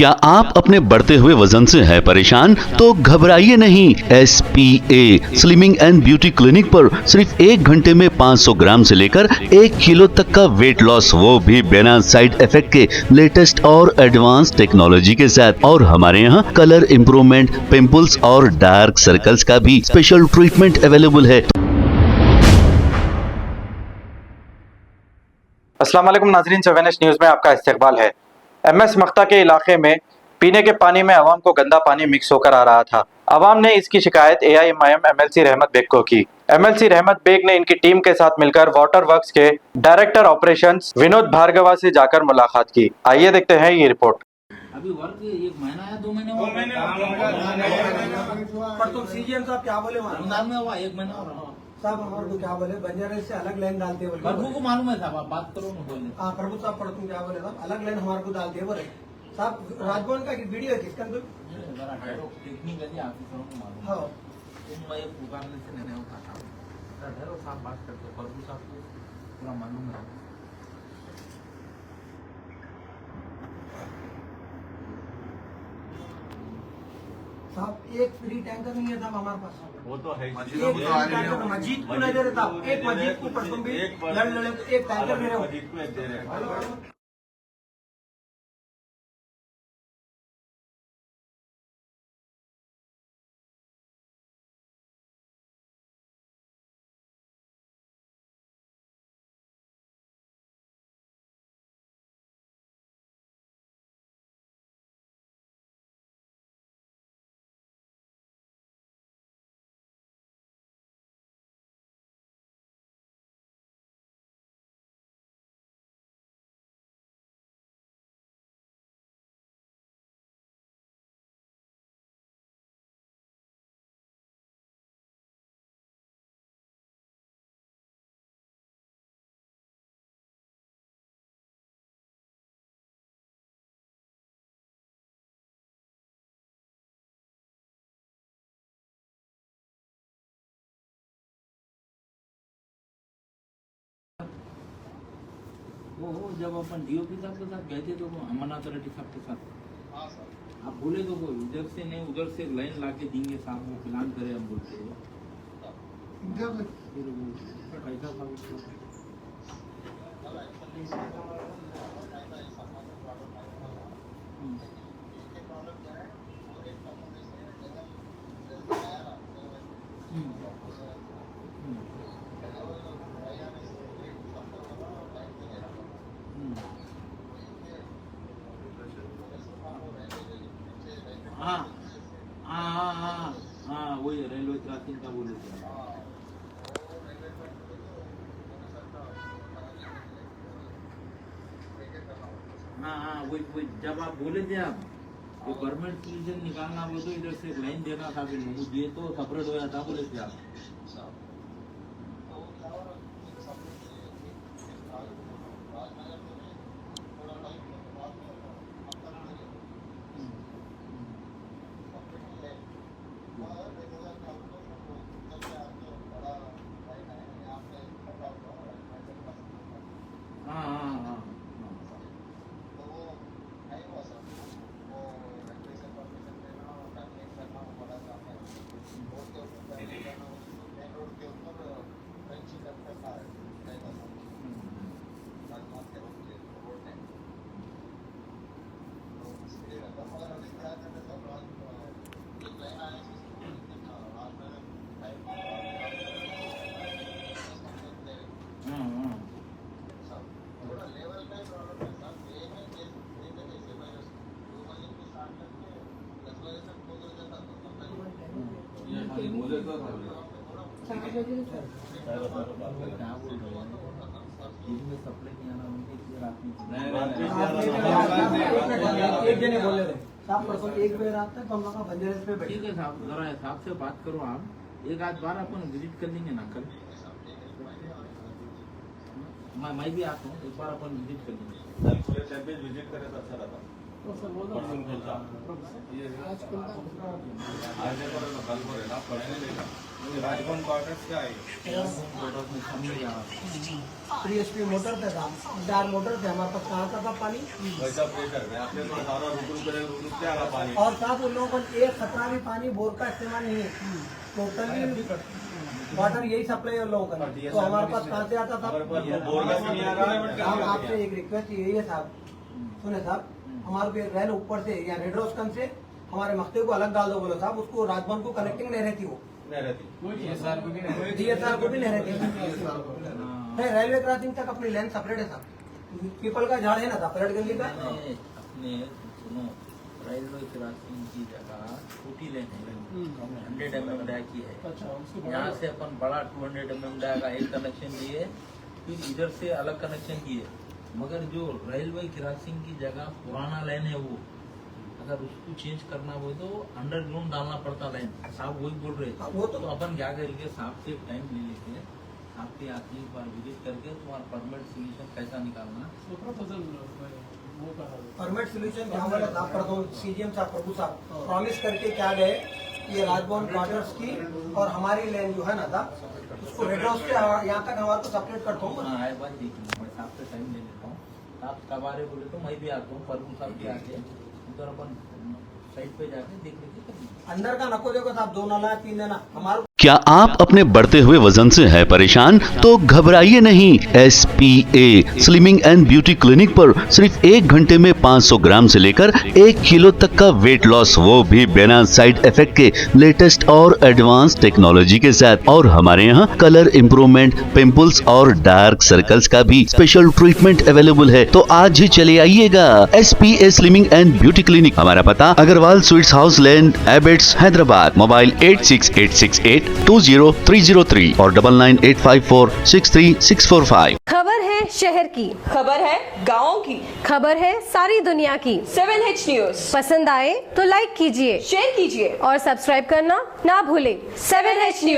क्या आप अपने बढ़ते हुए वजन से हैं परेशान? तो घबराइए नहीं। SPA slimming and beauty clinic पर सिर्फ 1 घंटे में 500 ग्राम से लेकर 1 किलो तक का वेट लॉस, वो भी बिना साइड इफेक्ट के लेटेस्ट और एडवांस टेक्नोलॉजी के साथ। और हमारे यहाँ कलर इम्प्रूवमेंट, पिंपल्स और डार्क सर्कल्स का भी स्पेशल ट्रीटमेंट अवेलेबल है। अस्सलाम वालेकुम नाज़रीन, 7S न्यूज़ में आपका इस्तकबाल है। MS मख्ता के इलाके में पीने के पानी में अवाम को गंदा पानी मिक्स होकर आ रहा था। अवाम ने इसकी शिकायत AIMIM MLC रहमत बेग को की। MLC रहमत बेग ने इनकी टीम के साथ मिलकर वाटर वर्क्स के डायरेक्टर ऑपरेशंस विनोद भार्गवा से जाकर मुलाकात की। आइए देखते हैं ये रिपोर्ट। अभी वर्क 1 महीना या 2 महीने हुआ? 2 महीने। पर तुम CGM साहब क्या बोले वहाँ? रमजान में हुआ 1 महीना हो रहा। साहब हमारे को क्या बोले, बंजारे से अलग लाइन डालते बोले। प्रभु को मालूम है साहब, आप बात करो ना बोलने। हाँ प्रभु साहब, पर तुम क्या बोले साहब, अलग लाइन हमारे को डालते बोले साहब। राजभवन का वीडियो है किसका? जरा ठहरो, टेक्निकली ऑफिसरों को मालूम है। हाँ तुम मैं पुकारने से नहीं उठाता हूँ। ठहरो साहब, बात करते हो। प्रभु साहब को पूरा मालूम है। साहब एक फ्री टैंकर नहीं है साहब हमारे पास। वो तो है। मस्जिद को नहीं दे रहे साहब, एक मस्जिद को पर तुम भी लड़ लड़े तो एक टैंकर दे रहे हो। मस्जिद को एक दे रहे हैं। वो जब अपन DOP साहब के साथ गए थे तो वो अमरनाथ रेड्डी साहब के साथ आप बोले तो वो इधर से नहीं उधर से लाइन लाके देंगे साहब, वो प्लान करे हम बोलते हो। फिर वो कैसा था उसको? हाँ हाँ हाँ हाँ हाँ, वही रेलवे क्रॉसिंग का बोले थे। हाँ हाँ वही जब आप बोले थे आप वो गवर्नमेंट पोजीशन निकालना बोले तो इधर से लाइन देना था, फिर वो दिए तो सेपरेट हो जाता बोले थे आप। हाँ हाँ हाँ सप्लाई किया ना उनके एक जने बोले थे साहब, परसों एक बेर आता है तो हम लोग का बंजारे पे बैठे। ठीक है साहब, जरा हिसाब से बात करो आप। एक आध बार अपन विजिट कर लेंगे ना कल। मैं भी आता हूँ, एक बार अपन विजिट कर लेंगे। पूरे विजिट करें तो अच्छा रहता। परसों खुलता ये आज देखो ना कल को है ना पढ़ने लेगा ये राजभवन क्वार्टर्स क्या है PSP मोटर थे साहब, 4 मोटर थे हमारे पास, कहाँ था पानी। वैसा प्रेशर में आपने तो सारा रुक क्या आ रहा पानी और साहब उन लोगों को एक खतरा भी पानी बोर का इस्तेमाल नहीं है, टोटली वाटर यही सप्लाई है उन लोगों का। तो हमारे पास कहाँ से आता था। हमारे पास वो बोर का भी नहीं आ रहा है साहब आपसे एक रिक्वेस्ट यही है साहब, सुने साहब, हमारे पे रैल ऊपर से या रेड रोज से हमारे मख्ते को अलग डाल दो, बोलो साहब, उसको राजभवन को कनेक्टिंग नहीं रहती, वो नहीं रहती DSR को भी नहीं रहती है। रेलवे क्रॉसिंग तक अपनी लेन सेपरेट है साहब, पीपल का झाड़ है ना साहब, परेड गली का। अपने सुनो, रेलवे क्रॉसिंग की जगह छोटी लेन है, 100 mm डाय की है। यहाँ से अपन बड़ा 200 mm डाय का एक कनेक्शन लिए, फिर इधर से अलग कनेक्शन किए। मगर जो रेलवे क्रॉसिंग की जगह पुराना लाइन है, वो अगर उसको चेंज करना हो तो अंडरग्राउंड डालना पड़ता लाइन। साहब वही बोल रहे वो तो अपन क्या करेंगे, साहब से टाइम ले लेते हैं, आपके आखिरी बार विजिट करके तुम्हारा परमानेंट सोल्यूशन कैसा निकालना। परमानेंट सोल्यूशन क्या बोला था प्रथम CGM साहब, प्रभु साहब प्रॉमिस करके क्या गए, ये राजभवन क्वार्टर्स की और हमारी लेन जो है ना था, उसको रेड हाउस से यहाँ तक हमारे को सेपरेट करता हूँ। हाँ ये बात देखिए, मैं साहब से टाइम ले लेता हूँ, आप कब आ रहे बोले तो मैं भी आता हूँ, प्रभु साहब भी आके उधर अपन साइड पे जाके देख लीजिए। अंदर का नको देखो साहब, 2 नाला 3 नाला हमारे। क्या आप अपने बढ़ते हुए वजन से हैं परेशान? तो घबराइए नहीं, SPA slimming and beauty clinic पर सिर्फ 1 घंटे में 500 ग्राम से लेकर 1 किलो तक का वेट लॉस, वो भी बिना साइड इफेक्ट के, लेटेस्ट और एडवांस टेक्नोलॉजी के साथ। और हमारे यहाँ कलर इंप्रूवमेंट, पिंपल्स और डार्क सर्कल्स का भी स्पेशल ट्रीटमेंट अवेलेबल है। तो आज ही चले आइएगा SPA slimming and beauty clinic. हमारा पता Agarwal sweets house land, Abids, Hyderabad. Mobile 8686820303 और 9985463645। खबर है शहर की, खबर है गाँव की, खबर है सारी दुनिया की। 7H न्यूज पसंद आए तो लाइक कीजिए, शेयर कीजिए और सब्सक्राइब करना ना भूलें। 7H news.